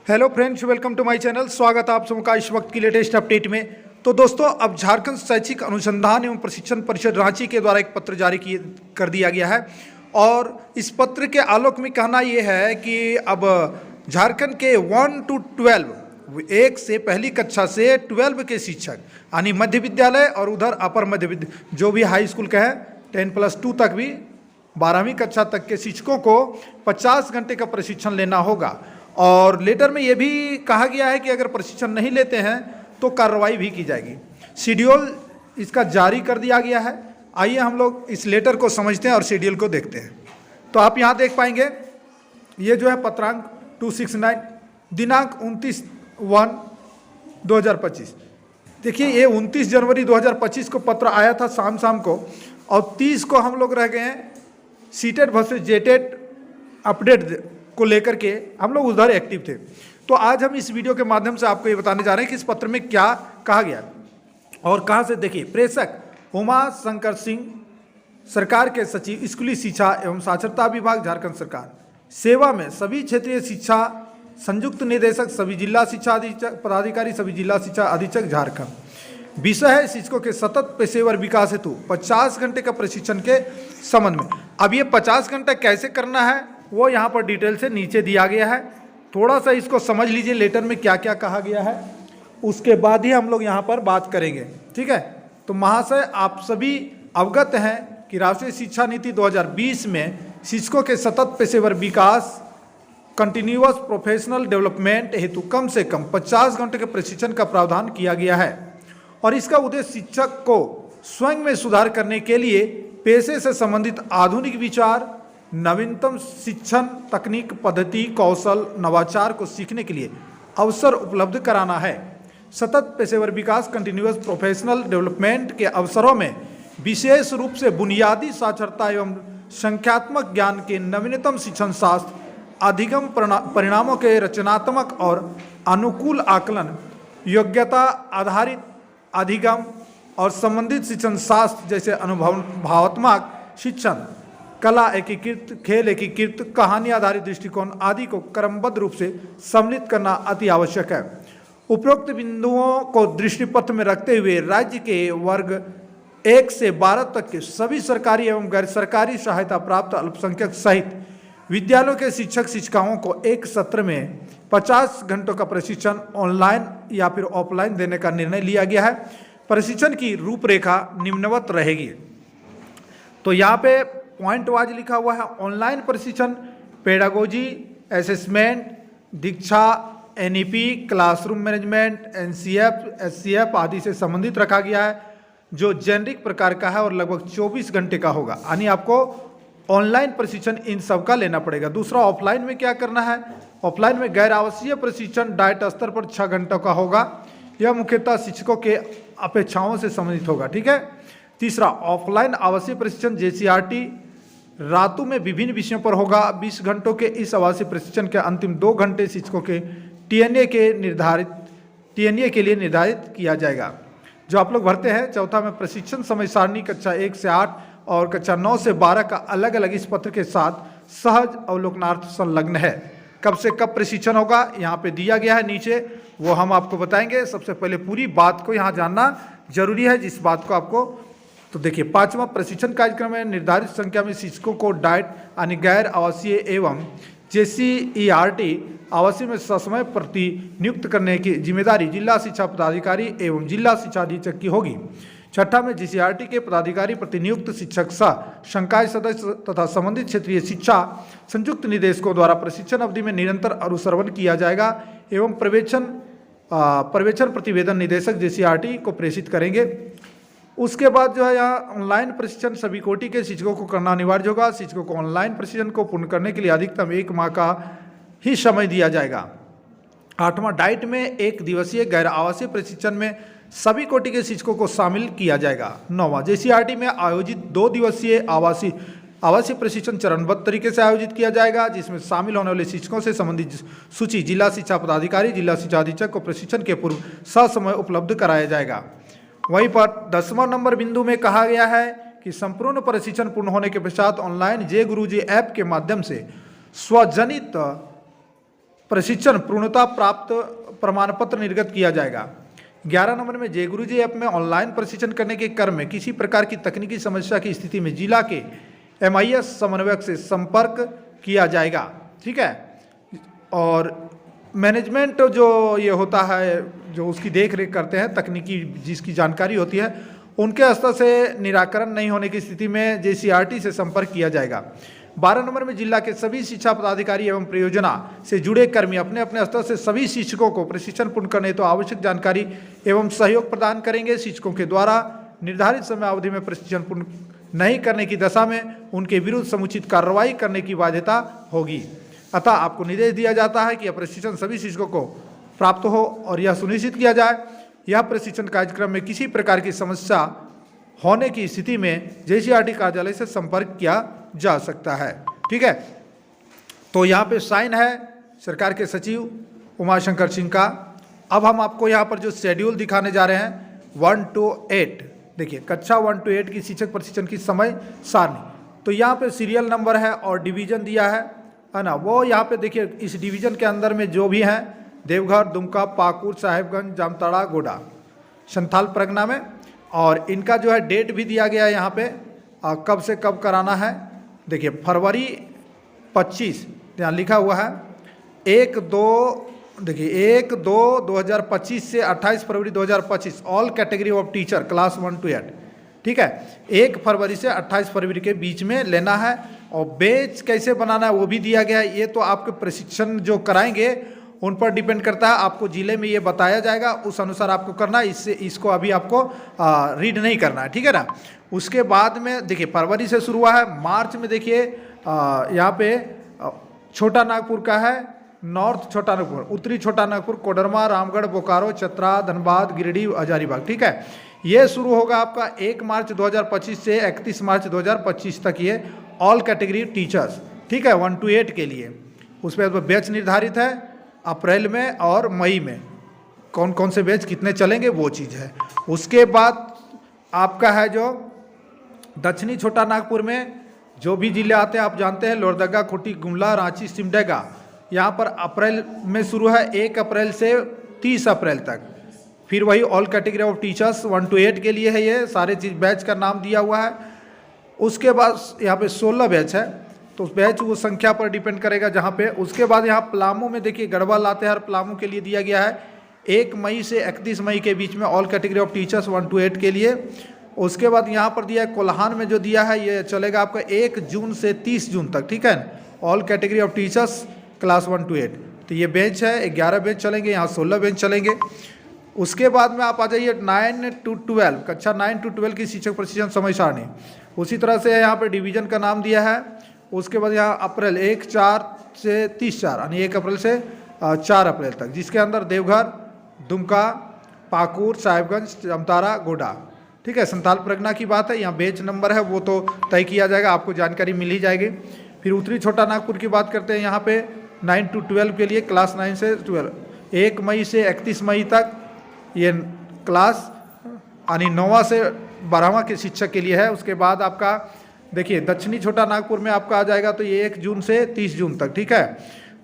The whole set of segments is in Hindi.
Hello friends, welcome to my channel. स्वागत है आप सबका इस वक्त की लेटेस्ट अपडेट में। तो दोस्तों, अब झारखंड शैक्षिक अनुसंधान एवं प्रशिक्षण परिषद रांची के द्वारा एक पत्र जारी कर दिया गया है और इस पत्र के आलोक में कहना यह है कि अब झारखंड के 1 to 12 एक से पहली कक्षा से 12 के शिक्षक यानी मध्य विद्यालय और उधर अपर मध्य विद्यालय जो भी हाई स्कूल का है 10+2 तक भी 12वीं कक्षा तक के शिक्षकों को 50 घंटे का प्रशिक्षण लेना होगा। और लेटर में यह भी कहा गया है कि अगर प्रशिक्षण नहीं लेते हैं तो कार्रवाई भी की जाएगी। शेड्यूल इसका जारी कर दिया गया है। आइए हम लोग इस लेटर को समझते हैं और शेड्यूल को देखते हैं। तो आप यहाँ देख पाएंगे, ये जो है पत्रांक 269 दिनांक 29/1/2025। देखिए, ये 29 जनवरी 2025 को पत्र आया था शाम को और 30 को हम लोग रह गए हैं सीटेड वर्सेस जेटेड अपडेट को लेकर के हम लोग उधर एक्टिव थे। तो आज हम इस वीडियो के माध्यम से आपको ये बताने जा रहे हैं कि इस पत्र में क्या कहा गया और कहाँ से। देखिए, प्रेषक उमा शंकर सिंह, सरकार के सचिव स्कूली शिक्षा एवं साक्षरता विभाग झारखंड सरकार, सेवा में सभी क्षेत्रीय शिक्षा संयुक्त निदेशक, सभी जिला शिक्षा अधीक्षक पदाधिकारी, सभी जिला शिक्षा अधीक्षक झारखंड। विषय है शिक्षकों के सतत पेशेवर विकास हेतु 50 घंटे का प्रशिक्षण के संबंध में। अब ये 50 घंटा कैसे करना है वो यहाँ पर डिटेल से नीचे दिया गया है। थोड़ा सा इसको समझ लीजिए लेटर में क्या क्या कहा गया है, उसके बाद ही हम लोग यहाँ पर बात करेंगे। ठीक है, तो महाशय आप सभी अवगत हैं कि राष्ट्रीय शिक्षा नीति 2020 में शिक्षकों के सतत पेशेवर विकास कंटिन्यूअस प्रोफेशनल डेवलपमेंट हेतु कम से कम 50 घंटे के प्रशिक्षण का प्रावधान किया गया है और इसका उद्देश्य शिक्षक को स्वयं में सुधार करने के लिए पेशे से संबंधित आधुनिक विचार, नवीनतम शिक्षण तकनीक, पद्धति, कौशल, नवाचार को सीखने के लिए अवसर उपलब्ध कराना है। सतत पेशेवर विकास कंटिन्यूअस प्रोफेशनल डेवलपमेंट के अवसरों में विशेष रूप से बुनियादी साक्षरता एवं संख्यात्मक ज्ञान के नवीनतम शिक्षण शास्त्र, अधिगम परिणामों के रचनात्मक और अनुकूल आकलन, योग्यता आधारित अधिगम और संबंधित शिक्षण शास्त्र जैसे अनुभवात्मक शिक्षण, कला एकीकृत, खेल एकीकृत, कहानी आधारित दृष्टिकोण आदि को क्रमबद्ध रूप से सम्मिलित करना अति आवश्यक है। उपरोक्त बिंदुओं को दृष्टिपथ में रखते हुए राज्य के वर्ग 1 से 12 तक के सभी सरकारी एवं गैर सरकारी सहायता प्राप्त अल्पसंख्यक सहित विद्यालयों के शिक्षक शिक्षिकाओं को एक सत्र में 50 घंटों का प्रशिक्षण ऑनलाइन या फिर ऑफलाइन देने का निर्णय लिया गया है। प्रशिक्षण की रूपरेखा निम्नवत रहेगी। तो यहाँ पे पॉइंट वाइज लिखा हुआ है। ऑनलाइन प्रशिक्षण pedagogy, assessment, Diksha, NEP, classroom management, NCF, SCF आदि से संबंधित रखा गया है जो जेनरिक प्रकार का है और लगभग 24 घंटे का होगा। यानी आपको ऑनलाइन प्रशिक्षण इन सब का लेना पड़ेगा। दूसरा, ऑफलाइन में क्या करना है। ऑफलाइन में गैर आवासीय प्रशिक्षण डाइट स्तर पर 6 घंटों का होगा। यह मुख्यतः शिक्षकों के अपेक्षाओं से संबंधित होगा। ठीक है। तीसरा, ऑफलाइन आवासीय प्रशिक्षण जेसीआरटी रातों में विभिन्न विषयों पर होगा। 20 घंटों के इस आवासीय प्रशिक्षण के अंतिम 2 घंटे शिक्षकों के टीएनए के लिए निर्धारित किया जाएगा जो आप लोग भरते हैं। चौथा में प्रशिक्षण समय सारणी कक्षा 1 से 8 और कक्षा 9 से 12 का अलग अलग इस पत्र के साथ सहज अवलोकनार्थ संलग्न है। कब से कब प्रशिक्षण होगा यहाँ पे दिया गया है नीचे, वो हम आपको बताएंगे। सबसे पहले पूरी बात को यहाँ जानना जरूरी है, जिस बात को आपको। तो देखिए, 5वां प्रशिक्षण कार्यक्रम में निर्धारित संख्या में शिक्षकों को डाइट यानी गैर आवासीय एवं जेसीईआरटी आवासीय में ससमय प्रतिनियुक्त करने की जिम्मेदारी जिला शिक्षा पदाधिकारी एवं जिला शिक्षा अधीक्षक की होगी। 6ठा में जेसीईआरटी के पदाधिकारी प्रतिनियुक्त शिक्षक सह संकाय सदस्य तथा संबंधित क्षेत्रीय शिक्षा संयुक्त निदेशकों द्वारा प्रशिक्षण अवधि में निरंतर अनुश्रवण किया जाएगा एवं पर्यवेक्षण प्रतिवेदन निदेशक जेसीईआरटी को प्रेषित करेंगे। उसके बाद जो है यहाँ ऑनलाइन प्रशिक्षण सभी कोटि के शिक्षकों को करना अनिवार्य होगा। शिक्षकों को ऑनलाइन प्रशिक्षण को पूर्ण करने के लिए अधिकतम 1 माह का ही समय दिया जाएगा। 8वां, डाइट में 1 दिवसीय गैर आवासीय प्रशिक्षण में सभी कोटि के शिक्षकों को शामिल किया जाएगा। 9वां, जेसीआरटी में आयोजित 2 दिवसीय आवासीय प्रशिक्षण चरणबद्ध तरीके से आयोजित किया जाएगा जिसमें शामिल होने वाले शिक्षकों से संबंधित सूची जिला शिक्षा पदाधिकारी, जिला शिक्षा अधीक्षक को प्रशिक्षण के पूर्व ससमय उपलब्ध कराया जाएगा। वहीं पर 10वां नंबर बिंदु में कहा गया है कि संपूर्ण प्रशिक्षण पूर्ण होने के पश्चात ऑनलाइन जे गुरुजी ऐप के माध्यम से स्वजनित प्रशिक्षण पूर्णता प्राप्त प्रमाण पत्र निर्गत किया जाएगा। 11 नंबर में जय गुरुजी ऐप में ऑनलाइन प्रशिक्षण करने के क्रम में किसी प्रकार की तकनीकी समस्या की स्थिति में जिला के MIS समन्वयक से संपर्क किया जाएगा। ठीक है, और मैनेजमेंट जो ये होता है, जो उसकी देख रेख करते हैं, तकनीकी जिसकी जानकारी होती है, उनके स्तर से निराकरण नहीं होने की स्थिति में JCRT से संपर्क किया जाएगा। 12 नंबर में जिला के सभी शिक्षा पदाधिकारी एवं परियोजना से जुड़े कर्मी अपने अपने स्तर से सभी शिक्षकों को प्रशिक्षण पूर्ण करने हेतु आवश्यक जानकारी एवं सहयोग प्रदान करेंगे। शिक्षकों के द्वारा निर्धारित समय अवधि में प्रशिक्षण पूर्ण नहीं करने की दशा में उनके विरुद्ध समुचित कार्रवाई करने की बाध्यता होगी। अतः आपको निर्देश दिया जाता है कि यह प्रशिक्षण सभी शिक्षकों को प्राप्त हो और यह सुनिश्चित किया जाए यह प्रशिक्षण कार्यक्रम में किसी प्रकार की समस्या होने की स्थिति में JCRT कार्यालय से संपर्क किया जा सकता है। ठीक है, तो यहाँ पे साइन है सरकार के सचिव उमाशंकर सिंह का। अब हम आपको यहाँ पर जो शेड्यूल दिखाने जा रहे हैं 1 to 8, देखिए कक्षा 1 to 8 की शिक्षक प्रशिक्षण की समय सारणी। तो यहाँ पे सीरियल नंबर है और डिवीजन दिया है ना, वो यहाँ पे देखिए इस डिवीजन के अंदर में जो भी हैं देवघर, दुमका, पाकुड़, साहेबगंज, जामताड़ा, गोड्डा, संथाल परगना में, और इनका जो है डेट भी दिया गया है यहाँ पे कब से कब कराना है। देखिए फरवरी 25 यहाँ लिखा हुआ है 1/2/2025 से 28 फरवरी 2025 all category of teacher class 1 to 8। ठीक है, 1 फरवरी से 28 फरवरी के बीच में लेना है। और बैच कैसे बनाना है वो भी दिया गया है। ये तो आपके प्रशिक्षण जो कराएंगे उन पर डिपेंड करता है, आपको जिले में ये बताया जाएगा, उस अनुसार आपको करना है। इससे इसको अभी आपको रीड नहीं करना है। ठीक है ना। उसके बाद में देखिए फरवरी से शुरू हुआ है, मार्च में देखिए यहाँ पे छोटा नागपुर का है, नॉर्थ छोटा नागपुर, उत्तरी छोटा नागपुर, कोडरमा, रामगढ़, बोकारो, चतरा, धनबाद, गिरिडीह, हजारीबाग। ठीक है, ये शुरू होगा आपका 1 मार्च 2025 से 31 मार्च 2025 तक, ये ऑल कैटेगरी टीचर्स। ठीक है, 1 to 8 के लिए। उसमें बैच निर्धारित है अप्रैल में और मई में, कौन कौन से बैच कितने चलेंगे वो चीज़ है। उसके बाद आपका है जो दक्षिणी छोटा नागपुर में जो भी जिले आते हैं आप जानते हैं, लोहरदगा, खूंटी, गुमला, रांची, सिमडेगा। यहाँ पर अप्रैल में शुरू है 1 अप्रैल से 30 अप्रैल तक। फिर वही all category of teachers 1 to 8 के लिए है, ये सारे चीज़ बैच का नाम दिया हुआ है। उसके बाद यहाँ पे 16 बैच है, तो बैच वो संख्या पर डिपेंड करेगा जहाँ पे। उसके बाद यहाँ पलामू में देखिए गढ़वा लातेहार पलामू के लिए दिया गया है 1 मई से 31 मई के बीच में all category of teachers 1 to 8 के लिए। उसके बाद यहाँ पर दिया है कोल्हान में, जो दिया है ये चलेगा आपका 1 जून से 30 जून तक। ठीक है, all category of teachers class 1 to 8। तो ये बेंच है, 11 बेंच चलेंगे, यहाँ 16 बेंच चलेंगे। उसके बाद में आप आ जाइए 9 to 12, कक्षा 9 to 12 की शिक्षक प्रशिक्षण समय सारणी। उसी तरह से यहाँ पर डिवीजन का नाम दिया है। उसके बाद यहाँ अप्रैल 1/4 से 30/4 यानी 1 अप्रैल से 4 अप्रैल तक, जिसके अंदर देवघर, दुमका, पाकुड़, साहेबगंज, जामताड़ा, गोड्डा। ठीक है, संथाल परगना की बात है, यहाँ बेच नंबर है वो तो तय किया जाएगा, आपको जानकारी मिल ही जाएगी। फिर उत्तरी छोटा नागपुर की बात करते हैं, यहाँ पे 9 to 12 के लिए क्लास 9 से 12, 1 मई से 31 मई तक ये क्लास यानी 9वां से 12वां के शिक्षक के लिए है। उसके बाद आपका देखिए दक्षिणी छोटा नागपुर में आपका आ जाएगा तो ये 1 जून से 30 जून तक। ठीक है,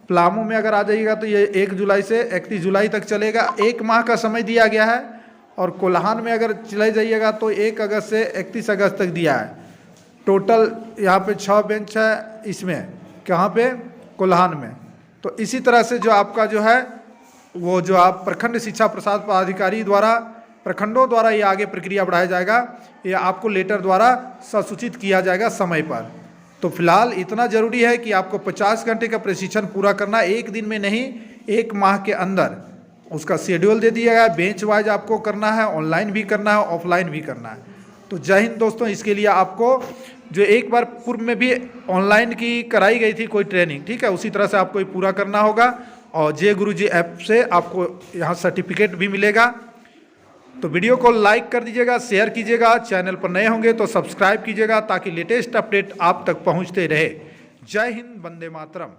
पलामू में अगर आ जाइएगा तो ये 1 जुलाई से 31 जुलाई तक चलेगा, 1 माह का समय दिया गया है। और कोल्हान में अगर चले जाइएगा तो 1 अगस्त से 31 अगस्त तक दिया है। टोटल यहाँ पे 6 बेंच है इसमें, कहाँ पे, कोल्हान में। तो इसी तरह से जो आपका जो है वो जो आप प्रखंड शिक्षा प्रसाद पदाधिकारी द्वारा, प्रखंडों द्वारा ये आगे प्रक्रिया बढ़ाया जाएगा, ये आपको लेटर द्वारा सूचित किया जाएगा समय पर। तो फिलहाल इतना ज़रूरी है कि आपको 50 घंटे का प्रशिक्षण पूरा करना, एक दिन में नहीं 1 माह के अंदर। उसका शेड्यूल दे दिया गया है, बेंच वाइज आपको करना है, ऑनलाइन भी करना है, ऑफलाइन भी करना है। तो जय हिंद दोस्तों। इसके लिए आपको जो एक बार पूर्व में भी ऑनलाइन की कराई गई थी कोई ट्रेनिंग, ठीक है, उसी तरह से आपको पूरा करना होगा। और जय गुरुजी ऐप से आपको यहाँ सर्टिफिकेट भी मिलेगा। तो वीडियो को लाइक कर दीजिएगा, शेयर कीजिएगा, चैनल पर नए होंगे तो सब्सक्राइब कीजिएगा ताकि लेटेस्ट अपडेट आप तक पहुँचते रहे। जय हिंद, वंदे मातरम।